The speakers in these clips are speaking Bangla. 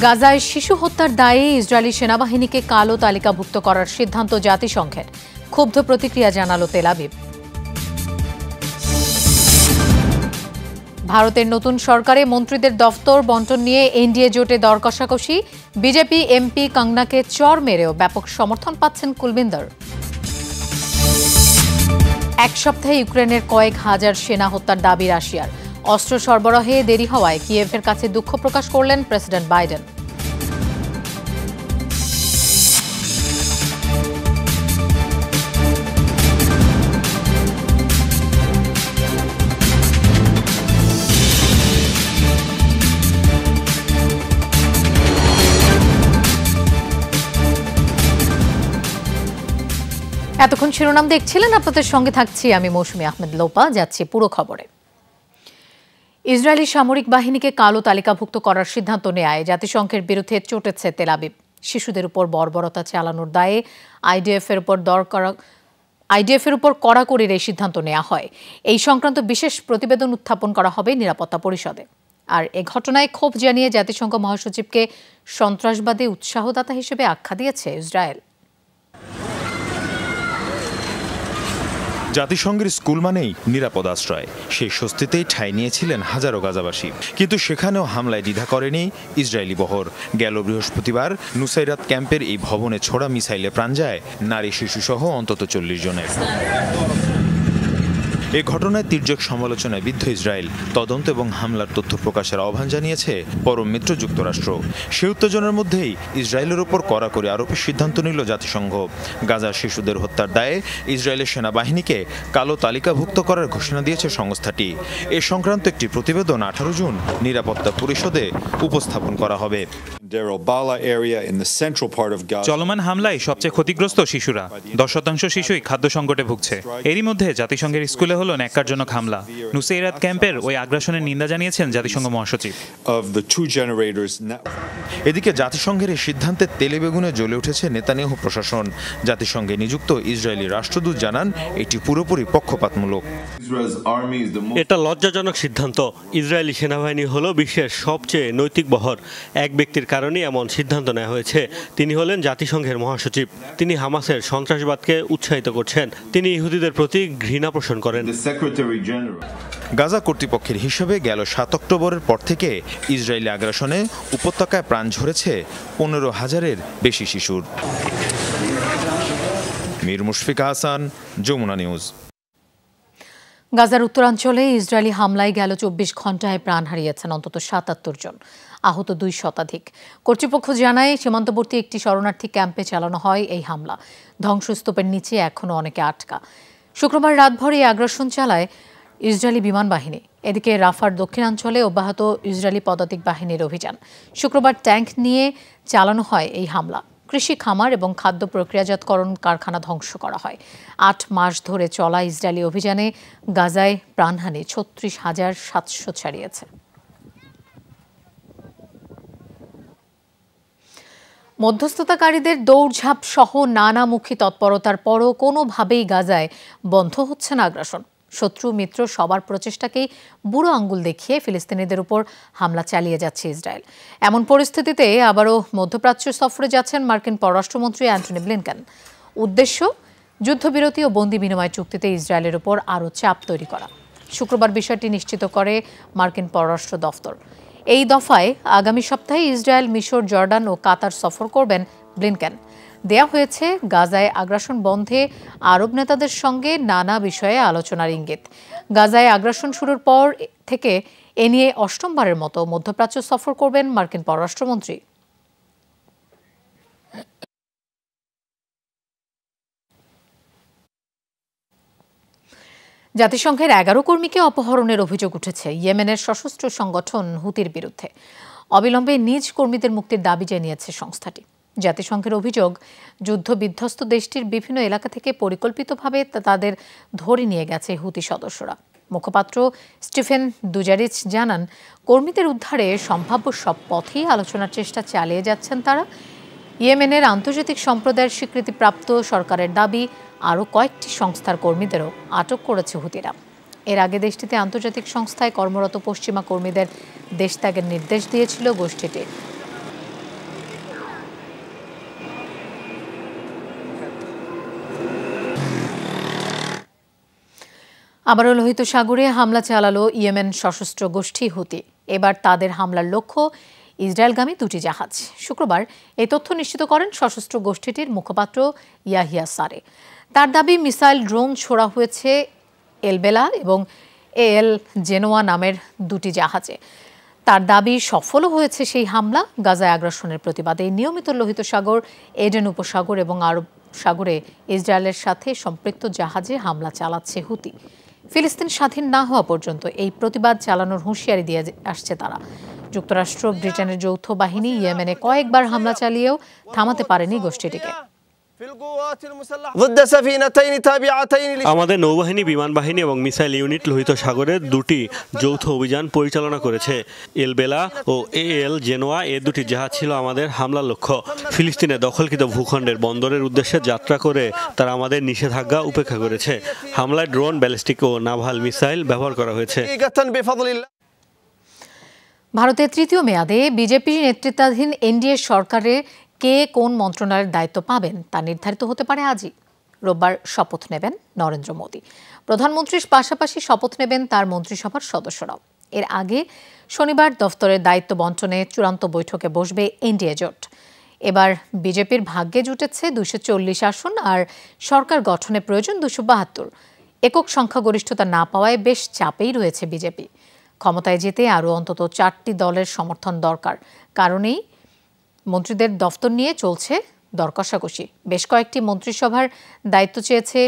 গাজায় শিশু হত্যার দায়ে ইসরায়েলি সেনাবাহিনীকে কালো তালিকাভুক্ত করার সিদ্ধান্ত জাতিসংঘের। ক্ষুব্ধ প্রতিক্রিয়া জানালো তেল আবিব। ভারতের নতুন সরকারে মন্ত্রীদের দফতর বণ্টন নিয়ে এনডিএ জোটে দর কষাকষি। বিজেপি এমপি কংনাকে চর মেরেও ব্যাপক সমর্থন পাচ্ছেন কুলবিন্দর। এক সপ্তাহে ইউক্রেনের কয়েক হাজার সেনা হত্যার দাবি রাশিয়ার। অস্ত্র সরবরাহে দেরি হওয়ায় কিয়েভের কাছে দুঃখ প্রকাশ করলেন প্রেসিডেন্ট বাইডেন। এতক্ষণ শিরোনাম দেখছিলেন, আপনাদের সঙ্গে থাকছি আমি মৌসুমী আহমেদ লোপা। যাচ্ছি পুরো খবরে। ইসরায়েলি সামরিক বাহিনীকে কালো তালিকাভুক্ত করার সিদ্ধান্ত নেয় জাতিসংঘের বিরুদ্ধে চটেছে তেল আবিব। শিশুদের উপর বর্বরতা চালানোর দায়ে আইডিএফের উপর কড়াকড়ির এই সিদ্ধান্ত নেওয়া হয়। এই সংক্রান্ত বিশেষ প্রতিবেদন উত্থাপন করা হবে নিরাপত্তা পরিষদে। আর এ ঘটনায় ক্ষোভ জানিয়ে জাতিসংঘ মহাসচিবকে সন্ত্রাসবাদী উৎসাহদাতা হিসেবে আখ্যা দিয়েছে ইসরায়েল। জাতিসংঘের স্কুল মানেই নিরাপদ আশ্রয়, সেই স্বস্তিতেই ঠাঁই নিয়েছিলেন হাজারো গাজাবাসী। কিন্তু সেখানেও হামলায় দ্বিধা করেনি ইসরায়েলি বহর। গেল বৃহস্পতিবার নুসাইরাত ক্যাম্পের এই ভবনে ছোড়া মিসাইলে প্রাণ যায় নারী শিশুসহ অন্তত 40 জনের। এ ঘটনায় তীর্যক সমালোচনায় বিদ্ধ ইসরায়েল। তদন্ত এবং হামলার তথ্য প্রকাশের আহ্বান জানিয়েছে পরম মিত্র যুক্তরাষ্ট্র। সে উত্তেজনার মধ্যেই ইসরায়েলের ওপর কড়াকড়ি আরোপের সিদ্ধান্ত নিল জাতিসংঘ। গাজার শিশুদের হত্যার দায়ে ইসরায়েলের সেনাবাহিনীকে কালো তালিকাভুক্ত করার ঘোষণা দিয়েছে সংস্থাটি। এ সংক্রান্ত একটি প্রতিবেদন 18 জুন নিরাপত্তা পরিষদে উপস্থাপন করা হবে। চলমান হামলায় সবচেয়ে ক্ষতিগ্রস্ত শিশুরা। 10% শিশুই খাদ্য সংকটে ভুগছে। এরই মধ্যে জাতিসংঘের স্কুলে হলো ন্যাক্কারজনক হামলা। নুসাইরাত ক্যাম্পের ওই আগ্রাসনের নিন্দা জানিয়েছেন জাতিসংঘ মহাসচিব। এদিকে জাতিসংঘের এই সিদ্ধান্তে তেলে বেগুনে জ্বলে উঠেছে নেতানিয়াহু প্রশাসন। জাতিসংঘে নিযুক্ত ইসরায়েলি রাষ্ট্রদূত জানান এটি পুরোপুরি পক্ষপাতমূলক। এটা লজ্জাজনক সিদ্ধান্ত। ইসরায়েলি সেনাবাহিনী হলো বিশ্বের সবচেয়ে নৈতিক বহর। এক ব্যক্তির কারণে এমন সিদ্ধান্ত নেওয়া হয়েছে। তিনি হলেন জাতিসংঘের মহাসচিব। তিনি হামাসের সন্ত্রাসবাদকে উৎসাহিত করছেন। তিনি ইহুদিদের প্রতি ঘৃণা পোষণ করেন। গাজা কর্তৃপক্ষের হিসেবে গেল 7 অক্টোবরের পর থেকে ইসরায়েলি আগ্রাসনে উপত্যকায় প্রাণ ঝরেছে 15,000-এর বেশি শিশুর। মীর মুশফিকা হাসান, যমুনা নিউজ। গাজার উত্তরাঞ্চলে ইসরায়েলি হামলায় গেল 24 ঘণ্টায় প্রাণ হারিয়েছেন অন্তত 77 জন, আহত 2 শতাধিক। কর্তৃপক্ষ জানায় সীমান্তবর্তী একটি শরণার্থী ক্যাম্পে চালানো হয় এই হামলা। ধ্বংসস্তূপের নিচে এখনও অনেকে আটকা। শুক্রবার রাতভর এই আগ্রাসন চালায় ইসরায়েলি বিমান বাহিনী। এদিকে রাফার দক্ষিণাঞ্চলে অব্যাহত ইসরায়েলি পদাতিক বাহিনীর অভিযান। শুক্রবার ট্যাঙ্ক নিয়ে চালানো হয় এই হামলা। কৃষি খামার এবং খাদ্য প্রক্রিয়াজাতকরণ কারখানা ধ্বংস করা হয়। 8 মাস ধরে চলা ইসরায়েলি অভিযানে গাজায় প্রাণহানি 36,700 ছাড়িয়েছে। মধ্যস্থতাকারীদের দৌড়ঝাঁপ সহ নানামুখী তৎপরতার পরও কোনোভাবেই গাজায় বন্ধ হচ্ছে না আগ্রাসন। শত্রু মিত্র সবার প্রচেষ্টাকেই বুড়ো আঙ্গুল দেখিয়ে ফিলিস্তিনিদের উপর হামলা চালিয়ে যাচ্ছে ইসরায়েল। এমন পরিস্থিতিতে আবারও মধ্যপ্রাচ্য সফরে যাচ্ছেন মার্কিন পররাষ্ট্রমন্ত্রী অ্যান্টনি ব্লিনকেন। উদ্দেশ্য যুদ্ধবিরতি ও বন্দি বিনিময় চুক্তিতে ইসরায়েলের উপর আরও চাপ তৈরি করা। শুক্রবার বিষয়টি নিশ্চিত করে মার্কিন পররাষ্ট্র দফতর। এই দফায় আগামী সপ্তাহে ইসরায়েল, মিশর, জর্ডান ও কাতার সফর করবেন ব্লিনকেন। দেয়া হয়েছে গাজায় আগ্রাসন বন্ধে আরব নেতাদের সঙ্গে নানা বিষয়ে আলোচনার ইঙ্গিত। গাজায় আগ্রাসন শুরুর পর থেকে এ নিয়ে 8মবারের মতো মধ্যপ্রাচ্য সফর করবেন মার্কিন পররাষ্ট্রমন্ত্রী। জাতিসংঘের 11 কর্মীকে অপহরণের অভিযোগ উঠেছে ইয়েমেনের সশস্ত্র সংগঠন হুতির বিরুদ্ধে। অবিলম্বে নিজ কর্মীদের মুক্তির দাবি জানিয়েছে সংস্থাটি। জাতিসংঘের অভিযোগ, যুদ্ধবিধ্বস্ত দেশটির বিভিন্ন এলাকা থেকে পরিকল্পিতভাবে তাদের ধরে নিয়ে গেছে হুতি সদস্যরা। মুখপাত্র স্টিফেন দুজারিচ জানান, কর্মীদের উদ্ধারে সম্ভাব্য সব পথেই আলোচনার চেষ্টা চালিয়ে যাচ্ছেন তারা। ইয়েমেনের আন্তর্জাতিক সম্প্রদায়ের স্বীকৃতিপ্রাপ্ত সরকারের দাবি, আরও কয়েকটি সংস্থার কর্মীদেরও আটক করেছে হুতিরা। এর আগে দেশটিতে আন্তর্জাতিক সংস্থায় কর্মরত পশ্চিমা কর্মীদের দেশত্যাগের নির্দেশ দিয়েছিল গোষ্ঠীটি। আবারও লোহিত সাগরে হামলা চালালো ইয়েমেন সশস্ত্র গোষ্ঠী হুতি। এবার তাদের হামলার লক্ষ্য ইসরায়েলগামী দুটি জাহাজ। শুক্রবার এই তথ্য নিশ্চিত করেন সশস্ত্র গোষ্ঠীটির মুখপাত্র ইয়াহিয়া সারে। তার দাবি, মিসাইল ড্রোন ছোড়া হয়েছে এলবেলা এবং এল জেনোয়া নামের দুটি জাহাজে। তার দাবি, সফলও হয়েছে সেই হামলা। গাজায় আগ্রাসনের প্রতিবাদে নিয়মিত লোহিত সাগর, এডেন উপসাগর এবং আরব সাগরে ইসরায়েলের সাথে সম্পৃক্ত জাহাজে হামলা চালাচ্ছে হুতি। ফিলিস্তিন স্বাধীন না হওয়া পর্যন্ত এই প্রতিবাদ চালানোর হুঁশিয়ারি দিয়ে আসছে তারা। যুক্তরাষ্ট্র, ব্রিটেনের যৌথ বাহিনী ইয়েমেনে কয়েকবার হামলা চালিয়েও থামাতে পারেনি গোষ্ঠীটিকে। আমাদের নৌবাহিনী, বিমান বাহিনী এবং মিসাইল ইউনিট লোহিত সাগরের দুটি যৌথ অভিযান পরিচালনা করেছে। এলবেলা ও এল জেনোয়া এ দুটি জাহাজ ছিল আমাদের হামলার লক্ষ্য। ফিলিস্তিনে দখলকৃত ভূখণ্ডের বন্দরের উদ্দেশ্যে যাত্রা করে তারা আমাদের নিষেধাজ্ঞা উপেক্ষা করেছে। হামলায় ড্রোন, ব্যালিস্টিক ও নাভাল মিসাইল ব্যবহার করা হয়েছে। ভারতের তৃতীয় মেয়াদে বিজেপি নেতৃত্বাধীন এনডিএ সরকারে কে কোন মন্ত্রণালয়ের দায়িত্ব পাবেন তা নির্ধারিত হতে পারে আজই। রোববার শপথ নেবেন নরেন্দ্র মোদী। প্রধানমন্ত্রীর পাশাপাশি শপথ নেবেন তার মন্ত্রিসভার সদস্যরাও। এর আগে শনিবার দফতরের দায়িত্ব বণ্টনে চূড়ান্ত বৈঠকে বসবে এনডিএ জোট। এবার বিজেপির ভাগ্যে জুটেছে 240 আসন, আর সরকার গঠনে প্রয়োজন 272। একক সংখ্যাগরিষ্ঠতা না পাওয়ায় বেশ চাপেই রয়েছে বিজেপি। ক্ষমতায় যেতে আরও অন্তত 4টি দলের সমর্থন দরকার। কারণেই মন্ত্রীদের দফতর নিয়ে চলছে দর কষাকষি। বেশ কয়েকটি মন্ত্রিসভার দায়িত্ব চেয়েছে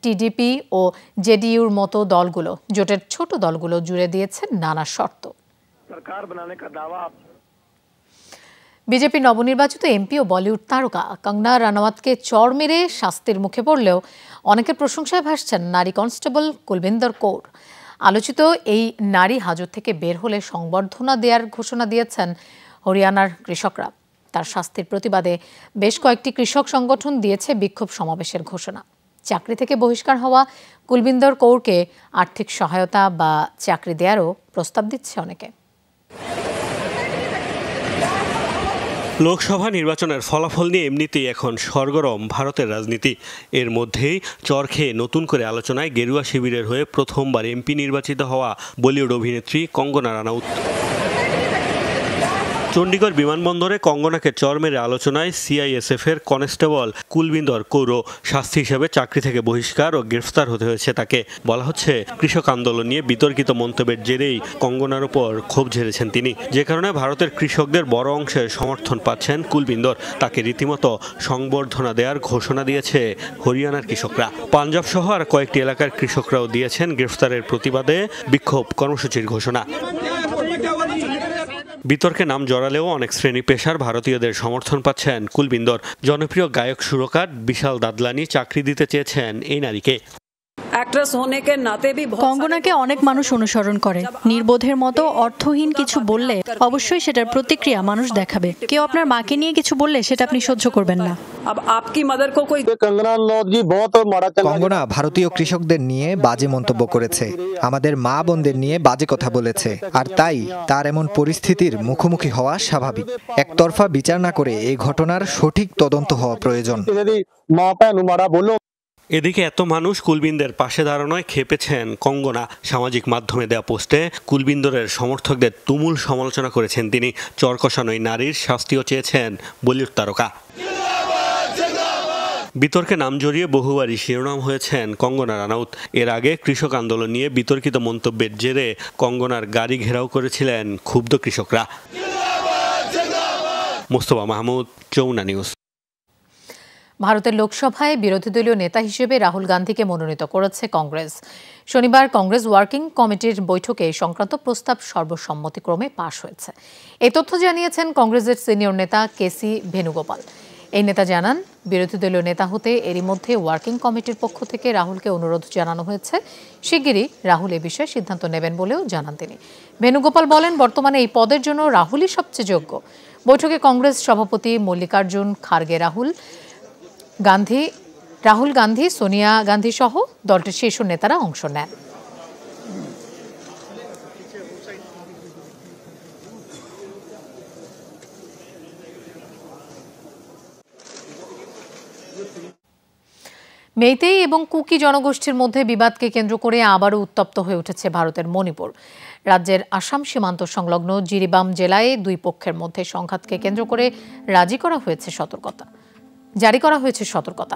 টিডিপি ও জেডিইউর মতো দলগুলো। জোটের ছোট দলগুলো জুড়ে দিয়েছে নানা শর্ত। বিজেপি নবনির্বাচিত এমপি ও বলিউড তারকা কঙ্গনা রানাওয়াতকে চড় মেরে শাস্তির মুখে পড়লেও অনেকের প্রশংসায় ভাসছেন নারী কনস্টেবল কুলবিন্দর কৌর। আলোচিত এই নারী হাজত থেকে বের হলে সংবর্ধনা দেওয়ার ঘোষণা দিয়েছেন হরিয়ানার কৃষকরা। তার শাস্তির প্রতিবাদে বেশ কয়েকটি কৃষক সংগঠন দিয়েছে বিক্ষোভ সমাবেশের ঘোষণা। চাকরি থেকে বহিষ্কার হওয়া কুলবিন্দর কৌরকে আর্থিক সহায়তা বা চাকরি দেওয়ারও প্রস্তাব দিচ্ছে অনেকে। লোকসভা নির্বাচনের ফলাফল নিয়ে এমনিতেই এখন সরগরম ভারতের রাজনীতি। এর মধ্যেই চর খেয়ে নতুন করে আলোচনায় গেরুয়া শিবিরের হয়ে প্রথমবার এমপি নির্বাচিত হওয়া বলিউড অভিনেত্রী কঙ্গনা রানাউত। চণ্ডীগড় বিমানবন্দরে কঙ্গনাকে চর মেরে আলোচনায় সিআইএসএফের কনস্টেবল কুলবিন্দর কৌর। শাস্তি হিসেবে চাকরি থেকে বহিষ্কার ও গ্রেফতার হতে হয়েছে তাকে। বলা হচ্ছে, কৃষক আন্দোলন নিয়ে বিতর্কিত মন্তব্যের জেরেই কঙ্গনার উপর ক্ষোভ ঝেড়েছেন তিনি, যে কারণে ভারতের কৃষকদের বড় অংশের সমর্থন পাচ্ছেন কুলবিন্দর। তাকে রীতিমতো সংবর্ধনা দেওয়ার ঘোষণা দিয়েছে হরিয়ানার কৃষকরা। পাঞ্জাব সহ আর কয়েকটি এলাকার কৃষকরাও দিয়েছেন গ্রেফতারের প্রতিবাদে বিক্ষোভ কর্মসূচির ঘোষণা। বিতর্কে নাম জড়ালেও অনেক শ্রেণী পেশার ভারতীয়দের সমর্থন পাচ্ছেন কুলবিন্দর। জনপ্রিয় গায়ক সুরকার বিশাল দাদলানি চাকরি দিতে চেয়েছেন এই নারীকে। কঙ্গনাকে অনেক মানুষ অনুসরণ করে। নির্বোধের মতো অর্থহীন কিছু বললে অবশ্যই সেটার প্রতিক্রিয়া মানুষ দেখাবে। কেউ আপনার মাকে নিয়ে কিছু বললে সেটা আপনি সহ্য করবেন না। কঙ্গনা ভারতীয় কৃষকদের নিয়ে বাজে মন্তব্য করেছে, আমাদের মা বোনদের নিয়ে বাজে কথা বলেছে, আর তাই তার এমন পরিস্থিতির মুখোমুখি হওয়া স্বাভাবিক। একতরফা বিচার না করে এই ঘটনার সঠিক তদন্ত হওয়া প্রয়োজন। এদিকে এত মানুষ কুলবিন্দরের পাশে দাঁড়ানোয় খেপেছেন কঙ্গনা। সামাজিক মাধ্যমে দেওয়া পোস্টে কুলবিন্দরের সমর্থকদের তুমুল সমালোচনা করেছেন তিনি। চর কষানোই নারীর শাস্তিও চেয়েছেন বলিউড তারকা। বিতর্কে নাম জড়িয়ে বহুবারই শিরোনাম হয়েছেন কঙ্গনা রানাউত। এর আগে কৃষক আন্দোলন নিয়ে বিতর্কিত মন্তব্যের জেরে কঙ্গনার গাড়ি ঘেরাও করেছিলেন ক্ষুব্ধ কৃষকরা। মোস্তফা মাহমুদ, যমুনা নিউজ। ভারতের লোকসভায় বিরোধী দলীয় নেতা হিসেবে রাহুল গান্ধীকে মনোনীত করেছে কংগ্রেস। শনিবার কংগ্রেস ওয়ার্কিং কমিটির বৈঠকে সংক্রান্ত প্রস্তাব সর্বসম্মতিক্রমে পাশ হয়েছে। এই তথ্য জানিয়েছেন কংগ্রেসের সিনিয়র নেতা কেসি ভেনুগোপাল। এই নেতা জানান, বিরোধী দলীয় নেতা হতে এরই মধ্যে ওয়ার্কিং কমিটির পক্ষ থেকে রাহুলকে অনুরোধ জানানো হয়েছে। শিগগিরই রাহুল এ বিষয়ে সিদ্ধান্ত নেবেন বলেও জানান তিনি। ভেনুগোপাল বলেন, বর্তমানে এই পদের জন্য রাহুলই সবচেয়ে যোগ্য। বৈঠকে কংগ্রেস সভাপতি মল্লিকার্জুন খার্গে, রাহুল গান্ধী, সোনিয়া গান্ধী সহ দলটির শীর্ষ নেতারা অংশ নেন। মেইতেই এবং কুকি জনগোষ্ঠীর মধ্যে বিবাদকে কেন্দ্র করে আবারও উত্তপ্ত হয়ে উঠেছে ভারতের মণিপুর। রাজ্যের আসাম সীমান্ত সংলগ্ন জিরিবাম জেলায় দুই পক্ষের মধ্যে সংঘাতকে কেন্দ্র করে জারি করা হয়েছে সতর্কতা।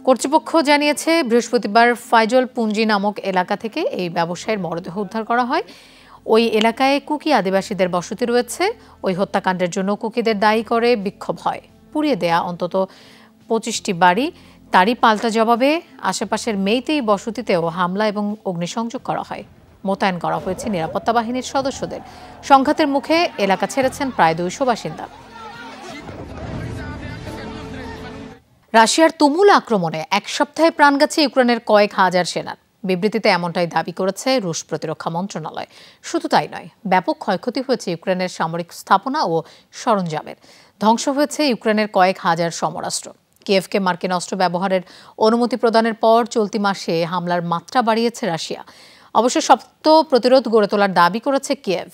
কর্তৃপক্ষ জানিয়েছে বৃহস্পতিবার ফাইজল পুঞ্জি নামক এলাকা থেকে এই ব্যবসায়ীর মরদেহ উদ্ধার করা হয়। ওই এলাকায় কুকি আদিবাসীদের বসতি রয়েছে। ওই হত্যাকাণ্ডের জন্য কুকিদের দায়ী করে বিক্ষোভ হয়। পুড়িয়ে দেয়া অন্তত 25টি বাড়ি। তারই পাল্টা জবাবে আশেপাশের মেইতেই বসতিতেও হামলা এবং অগ্নিসংযোগ করা হয়। মোতায়েন করা হয়েছে নিরাপত্তা বাহিনীর সদস্যদের। সংঘাতের মুখে এলাকা ছেড়েছেন প্রায় 200 বাসিন্দা। রাশিয়ার তুমুল আক্রমণে এক সপ্তাহে প্রাণ গেছে ইউক্রেনের কয়েক হাজার সেনার। বিবৃতিতে এমনটাই দাবি করেছে রুশ প্রতিরক্ষা মন্ত্রণালয়। শুধু তাই নয়, ব্যাপক ক্ষয়ক্ষতি হয়েছে ইউক্রেনের সামরিক স্থাপনা ও সরঞ্জামের। ধ্বংস হয়েছে ইউক্রেনের কয়েক হাজার সমরাস্ত্র। কিয়েভকে মার্কিন অস্ত্র ব্যবহারের অনুমতি প্রদানের পর চলতি মাসে হামলার মাত্রা বাড়িয়েছে রাশিয়া। অবশ্য শক্ত প্রতিরোধ গড়ে তোলার দাবি করেছে কিয়েভ।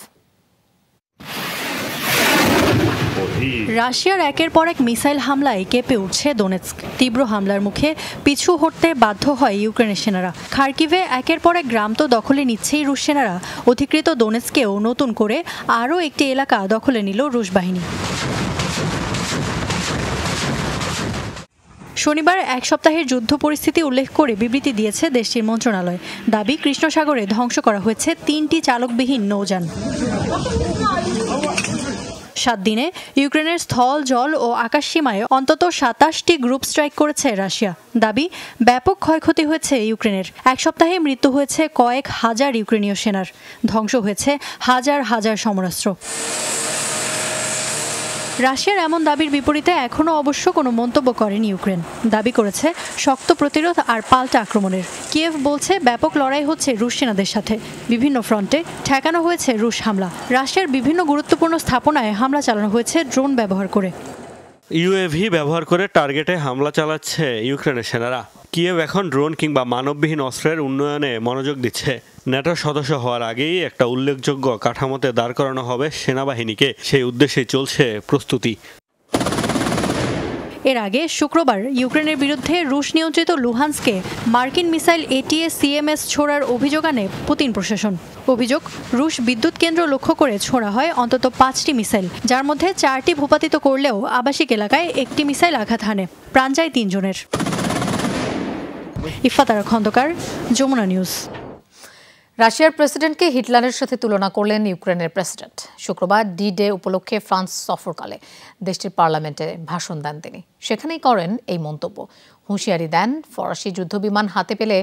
রাশিয়ার একের পর এক মিসাইল হামলায় কেঁপে উঠছে দোনেৎস্ক। তীব্র হামলার মুখে পিছু হটতে বাধ্য হয় ইউক্রেনের সেনারা। খার্কিভে একের পর এক গ্রাম তো দখলে নিচ্ছেই রুশ সেনারা, অধিকৃত দোনেৎস্কেও নতুন করে আরও একটি এলাকা দখলে নিল রুশ বাহিনী। শনিবার এক সপ্তাহের যুদ্ধ পরিস্থিতি উল্লেখ করে বিবৃতি দিয়েছে দেশটির মন্ত্রণালয়। দাবি, কৃষ্ণ সাগরে ধ্বংস করা হয়েছে 3টি চালকবিহীন নৌযান। 7 দিনে ইউক্রেনের স্থল, জল ও আকাশ সীমায় অন্তত 27টি গ্রুপ স্ট্রাইক করেছে রাশিয়া। দাবি, ব্যাপক ক্ষয়ক্ষতি হয়েছে ইউক্রেনের। এক সপ্তাহে মৃত্যু হয়েছে কয়েক হাজার ইউক্রেনীয় সেনার। ধ্বংস হয়েছে হাজার হাজার সমরাস্ত্র। রাশিয়ার এমন দাবির বিপরীতে এখনও অবশ্য কোনো মন্তব্য করেনি ইউক্রেন। দাবি করেছে শক্ত প্রতিরোধ আর পাল্টা আক্রমণের। কিয়েভ বলছে ব্যাপক লড়াই হচ্ছে রুশ সেনাদের সাথে। বিভিন্ন ফ্রন্টে ঠেকানো হয়েছে রুশ হামলা। রাশিয়ার বিভিন্ন গুরুত্বপূর্ণ স্থাপনায় হামলা চালানো হয়েছে ড্রোন ব্যবহার করে। ইউএভি ব্যবহার করে টার্গেটে হামলা চালাচ্ছে ইউক্রেনের সেনারা। কিয়েভ এখন ড্রোন কিংবা মানববিহীন অস্ত্রের উন্নয়নে মনোযোগ দিচ্ছে। ন্যাটোর সদস্য হওয়ার আগেই একটা উল্লেখযোগ্য কাঠামোতে দাঁড় করানো হবে সেনাবাহিনীকে। সেই উদ্দেশ্যে চলছে প্রস্তুতি। এর আগে শুক্রবার ইউক্রেনের বিরুদ্ধে রুশ নিয়ন্ত্রিত লুহান্সকে মার্কিন মিসাইল ATACMS ছোড়ার অভিযোগ আনে পুতিন প্রশাসন। অভিযোগ, রুশ বিদ্যুৎ কেন্দ্র লক্ষ্য করে ছোড়া হয় অন্তত 5টি মিসাইল, যার মধ্যে 4টি ভূপাতিত করলেও আবাসিক এলাকায় একটি মিসাইল আঘাত হানে। প্রাণ যায় 3 জনের। ইফাতারা খন্দকার, যমুনা নিউজ। রাশিয়ার প্রেসিডেন্টকে হিটলারের সাথে তুলনা করলেন ইউক্রেনের প্রেসিডেন্ট। শুক্রবার ডি-ডে উপলক্ষে ফ্রান্স সফরকালে দেশটির পার্লামেন্টে ভাষণ দেন তিনি। সেখানেই করেন এই মন্তব্য। হুঁশিয়ারি দেন, ফরাসি যুদ্ধবিমান হাতে পেলে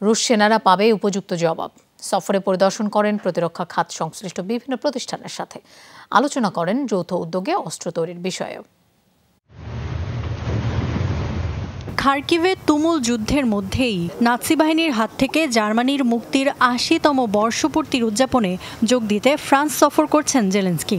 রুশ সেনারা পাবে উপযুক্ত জবাব। সফরে পরিদর্শন করেন প্রতিরক্ষা খাত সংশ্লিষ্ট বিভিন্ন প্রতিষ্ঠানের সাথে। আলোচনা করেন যৌথ উদ্যোগে অস্ত্র তৈরির বিষয়েও। খার্কিভে তুমুল যুদ্ধের মধ্যেই নাৎসি বাহিনীর হাত থেকে জার্মানির মুক্তির 80তম বর্ষপূর্তির উদযাপনে যোগ দিতে ফ্রান্স সফর করছেন জেলেনস্কি।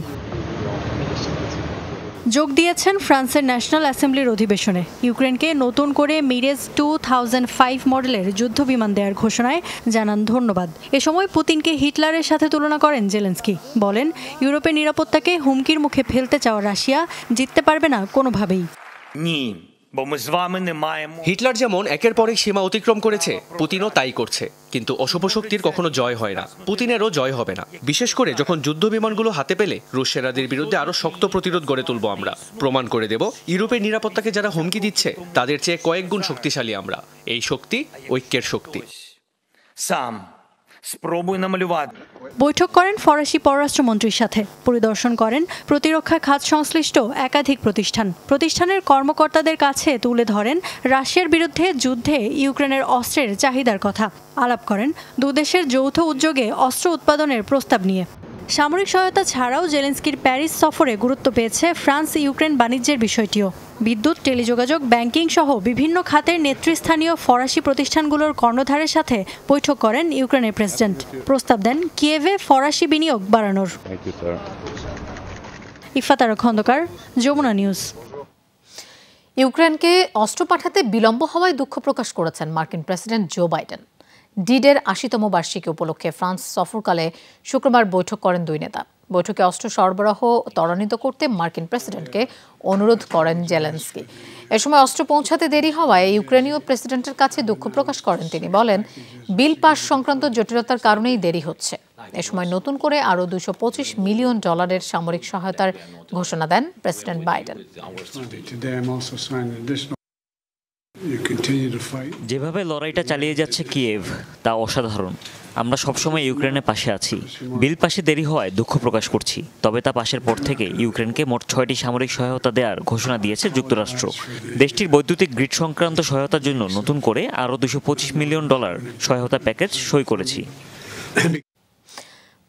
যোগ দিয়েছেন ফ্রান্সের ন্যাশনাল অ্যাসেম্বলির অধিবেশনে। ইউক্রেনকে নতুন করে মিরেজ 2005 মডেলের যুদ্ধবিমান দেওয়ার ঘোষণায় জানান ধন্যবাদ। এ সময় পুতিনকে হিটলারের সাথে তুলনা করেন জেলেনস্কি। বলেন, ইউরোপের নিরাপত্তাকে হুমকির মুখে ফেলতে চাওয়া রাশিয়া জিততে পারবে না কোনোভাবেই। হিটলার যেমন একের পর এক সীমা অতিক্রম করেছে, পুতিনও তাই করছে। কিন্তু অশুভ শক্তির কখনো জয় হয় না, পুতিনেরও জয় হবে না। বিশেষ করে যখন যুদ্ধ বিমানগুলো হাতে পেলে রুশ সেনাদের বিরুদ্ধে আরো শক্ত প্রতিরোধ গড়ে তুলব আমরা। প্রমাণ করে দেব, ইউরোপের নিরাপত্তাকে যারা হুমকি দিচ্ছে তাদের চেয়ে কয়েক গুণ শক্তিশালী আমরা। এই শক্তি ঐক্যের শক্তি। বৈঠক করেন ফরাসি পররাষ্ট্রমন্ত্রীর সাথে। পরিদর্শন করেন প্রতিরক্ষা খাত সংশ্লিষ্ট একাধিক প্রতিষ্ঠানের কর্মকর্তাদের কাছে তুলে ধরেন রাশিয়ার বিরুদ্ধে যুদ্ধে ইউক্রেনের অস্ত্রের চাহিদার কথা। আলাপ করেন দুদেশের যৌথ উদ্যোগে অস্ত্র উৎপাদনের প্রস্তাব নিয়ে। সামরিক সহায়তা ছাড়াও জেলেনস্কির প্যারিস সফরে গুরুত্ব পেয়েছে ফ্রান্স ইউক্রেন বাণিজ্যের বিষয়টিও। বিদ্যুৎ, টেলিযোগাযোগ, ব্যাংকিং সহ বিভিন্ন খাতের নেতৃস্থানীয় ফরাসি প্রতিষ্ঠানগুলোর কর্ণধারের সাথে বৈঠক করেন ইউক্রেনের প্রেসিডেন্ট। প্রস্তাব দেন কিয়েভে ফরাসি বিনিয়োগ বাড়ানোর। ইফাতারা খন্দকার, যমুনা নিউজ। ইউক্রেনকে অস্ত্র পাঠাতে বিলম্ব হওয়ায় দুঃখ প্রকাশ করেছেন মার্কিন প্রেসিডেন্ট জো বাইডেন। ডিডের ৮০তম বার্ষিকী উপলক্ষে ফ্রান্স সফরকালে শুক্রবার বৈঠক করেন দুই নেতা। বৈঠকে অস্ত্র সরবরাহ ত্বরান্বিত করতে মার্কিন প্রেসিডেন্টকে অনুরোধ করেন জেলেনস্কি। এ সময় অস্ত্র পৌঁছাতে দেরি হওয়ায় ইউক্রেনীয় প্রেসিডেন্টের কাছে দুঃখ প্রকাশ করেন তিনি। বলেন, বিল পাস সংক্রান্ত জটিলতার কারণেই দেরি হচ্ছে। এ সময় নতুন করে আরও $225 মিলিয়ন সামরিক সহায়তার ঘোষণা দেন প্রেসিডেন্ট বাইডেন। যেভাবে লড়াইটা চালিয়ে যাচ্ছে কিয়েভ তা অসাধারণ। আমরা সবসময় ইউক্রেনের পাশে আছি। বিল পাশে দেরি হওয়ায় দুঃখ প্রকাশ করছি, তবে তা পাশের পর থেকে ইউক্রেনকে মোট 6টি সামরিক সহায়তা দেওয়ার ঘোষণা দিয়েছে যুক্তরাষ্ট্র। দেশটির বৈদ্যুতিক গ্রিড সংক্রান্ত সহায়তার জন্য নতুন করে আরও $225 মিলিয়ন সহায়তা প্যাকেজ সই করেছি।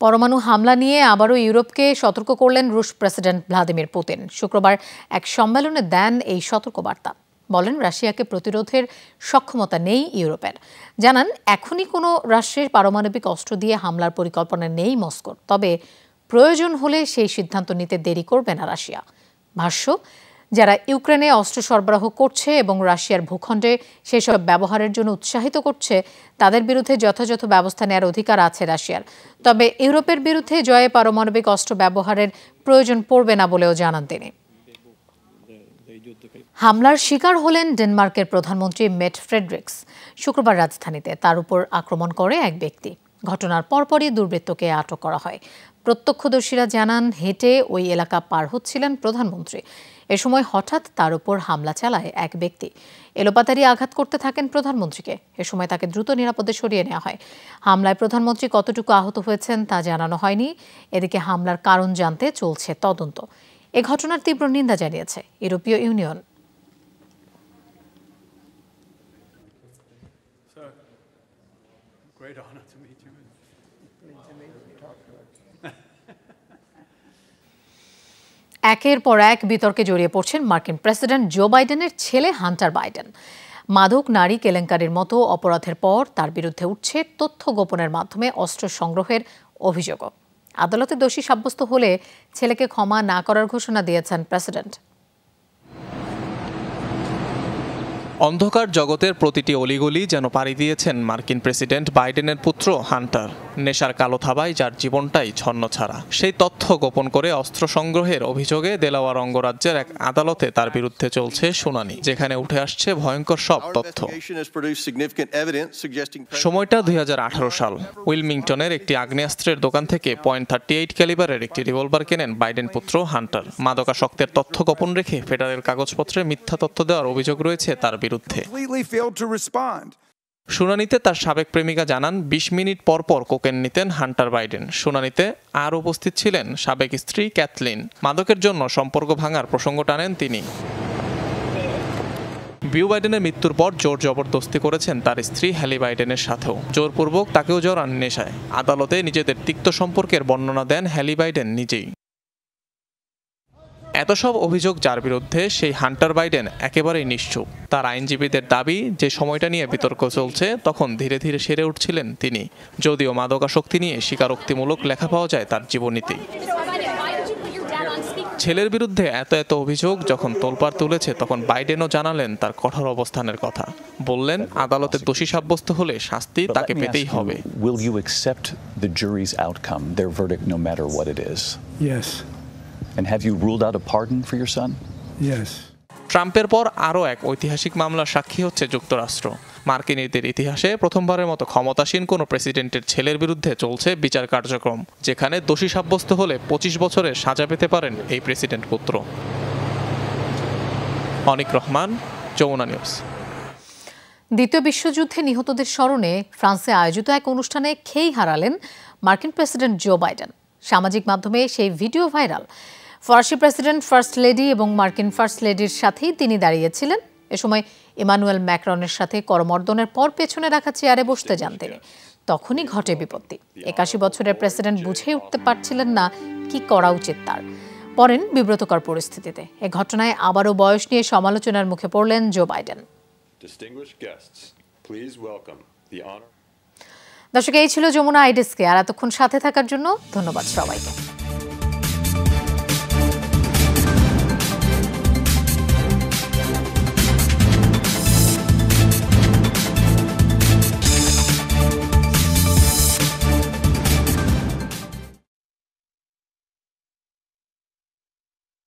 পরমাণু হামলা নিয়ে আবারও ইউরোপকে সতর্ক করলেন রুশ প্রেসিডেন্ট ভ্লাদিমির পুতিন। শুক্রবার এক সম্মেলনে দেন এই সতর্কবার্তা। বলেন, রাশিয়াকে প্রতিরোধের সক্ষমতা নেই ইউরোপের। জানান, এখনই কোনো রাষ্ট্রের পারমাণবিক অস্ত্র দিয়ে হামলার পরিকল্পনা নেই মস্কোর, তবে প্রয়োজন হলে সেই সিদ্ধান্ত নিতে দেরি করবে না রাশিয়া। ভাষ্য, যারা ইউক্রেনে অস্ত্র সরবরাহ করছে এবং রাশিয়ার ভূখণ্ডে সেসব ব্যবহারের জন্য উৎসাহিত করছে, তাদের বিরুদ্ধে যথাযথ ব্যবস্থা নেওয়ার অধিকার আছে রাশিয়ার। তবে ইউরোপের বিরুদ্ধে জয়ে পারমাণবিক অস্ত্র ব্যবহারের প্রয়োজন পড়বে না বলেও জানান তিনি। হামলার শিকার হলেন ডেনমার্কের প্রধানমন্ত্রী মেটে ফ্রেডরিক্স। শুক্রবার রাজধানীতে তার উপর আক্রমণ করে এক ব্যক্তি। ঘটনার পরপরই দুর্বৃত্তকে আটক করা হয়। প্রত্যক্ষদর্শীরা জানান, হেঁটে ওই এলাকা পার হচ্ছিলেন প্রধানমন্ত্রী। এ সময় হঠাৎ তার উপর হামলা চালায় এক ব্যক্তি। এলোপাতাড়ি আঘাত করতে থাকেন প্রধানমন্ত্রীকে। এ সময় তাকে দ্রুত নিরাপদে সরিয়ে নেওয়া হয়। হামলায় প্রধানমন্ত্রী কতটুকু আহত হয়েছেন তা জানানো হয়নি। এদিকে হামলার কারণ জানতে চলছে তদন্ত। এ ঘটনার তীব্র নিন্দা জানিয়েছে ইউরোপীয় ইউনিয়ন। একের পর এক বিতর্কে জড়িয়ে পড়ছেন মার্কিন প্রেসিডেন্ট জো বাইডেনের ছেলে হান্টার বাইডেন। মাদক নারী কেলেঙ্কারির মতো অপরাধের পর তার বিরুদ্ধে উঠছে তথ্য গোপনের মাধ্যমে অস্ত্র সংগ্রহের অভিযোগও। আদালতে দোষী সাব্যস্ত হলে ছেলেকে ক্ষমা না করার ঘোষণা দিয়েছেন প্রেসিডেন্ট। অন্ধকার জগতের প্রতিটি অলিগলি যেন পাড়ি দিয়েছেন মার্কিন প্রেসিডেন্ট বাইডেনের পুত্র হান্টার। নেশার কালো থাবায় যার জীবনটাই ছন্নছাড়া। সেই তথ্য গোপন করে অস্ত্র সংগ্রহের অভিযোগে দেলাওয়ার অঙ্গরাজ্যের এক আদালতে তার বিরুদ্ধে চলছে শুনানি, যেখানে উঠে আসছে ভয়ঙ্কর সব তথ্য। সময়টা 2018 সাল। উইলমিংটনের একটি আগ্নেয়াস্ত্রের দোকান থেকে .38 ক্যালিবারের একটি রিভলভার কেনেন বাইডেন পুত্র হান্টার। মাদকাসক্তের তথ্য গোপন রেখে ফেডারেল কাগজপত্রে মিথ্যা তথ্য দেওয়ার অভিযোগ রয়েছে তার বিরুদ্ধে। শুনানিতে তার সাবেক প্রেমিকা জানান, 20 মিনিট পর পর কোকেন নিতেন হান্টার বাইডেন। শুনানিতে আর উপস্থিত ছিলেন সাবেক স্ত্রী ক্যাথলিন। মাদকের জন্য সম্পর্ক ভাঙার প্রসঙ্গ টানেন তিনি। বিউ বাইডেনের মৃত্যুর পর জোর জবরদস্তি করেছেন তার স্ত্রী হ্যালি বাইডেনের সাথেও। জোরপূর্বক তাকেও জড়ান নেশায়। আদালতে নিজেদের তিক্ত সম্পর্কের বর্ণনা দেন হ্যালি বাইডেন নিজেই। এত সব অভিযোগ যার বিরুদ্ধে, সেই হান্টার বাইডেন একেবারেই নিশ্চুপ। তার আইনজীবীদের দাবি, যে সময়টা নিয়ে বিতর্ক চলছে তখন ধীরে ধীরে সেরে উঠছিলেন তিনি। যদিও মাদকাসক্তি নিয়ে স্বীকারোক্তিমূলক লেখা পাওয়া যায় তার জীবনীতেই। ছেলের বিরুদ্ধে এত অভিযোগ যখন তোলপাড় তুলেছে, তখন বাইডেনও জানালেন তার কঠোর অবস্থানের কথা। বললেন, আদালতে দোষী সাব্যস্ত হলে শাস্তি তাকে পেতেই হবে। And have you ruled out a pardon for your son? Yes. ট্রাম্পের পর আরও এক ঐতিহাসিক মামলার সাক্ষী হচ্ছে যুক্তরাষ্ট্র। মার্কিনীদের ইতিহাসে প্রথমবারের মতো ক্ষমতাসীন কোনো প্রেসিডেন্টের ছেলের বিরুদ্ধে চলছে বিচার কার্যক্রম, যেখানে দোষী সাব্যস্ত হলে 25 বছরের সাজা পেতে পারেন এই প্রেসিডেন্ট পুত্র। অনিক রহমান, যমুনা নিউজ। দ্বিতীয় বিশ্বযুদ্ধে নিহতদের স্মরণে ফ্রান্সে আয়োজিত এক অনুষ্ঠানে খেই হারালেন মার্কিন প্রেসিডেন্ট জো বাইডেন। সামাজিক মাধ্যমে সেই ভিডিও ভাইরাল। ফরাসি প্রেসিডেন্ট, ফার্স্ট লেডি এবং মার্কিন ফার্স্ট লেডির সাথেই তিনি দাঁড়িয়েছিলেন। এ সময় ইমানুয়েল ম্যাক্রনের সাথে করমর্দনের পর পেছনে রাখা চেয়ারে বসতে যান তিনি। তখনই ঘটে বিপত্তি। 81 বছরের প্রেসিডেন্ট বুঝে উঠতে পারছিলেন না কি করা উচিত তার। পড়েন বিব্রতকর পরিস্থিতিতে। এ ঘটনায় আবারও বয়স নিয়ে সমালোচনার মুখে পড়লেন জো বাইডেন। দর্শক, এই ছিল যমুনা আইডেস্কে। আর এতক্ষণ সাথে থাকার জন্য ধন্যবাদ সবাইকে।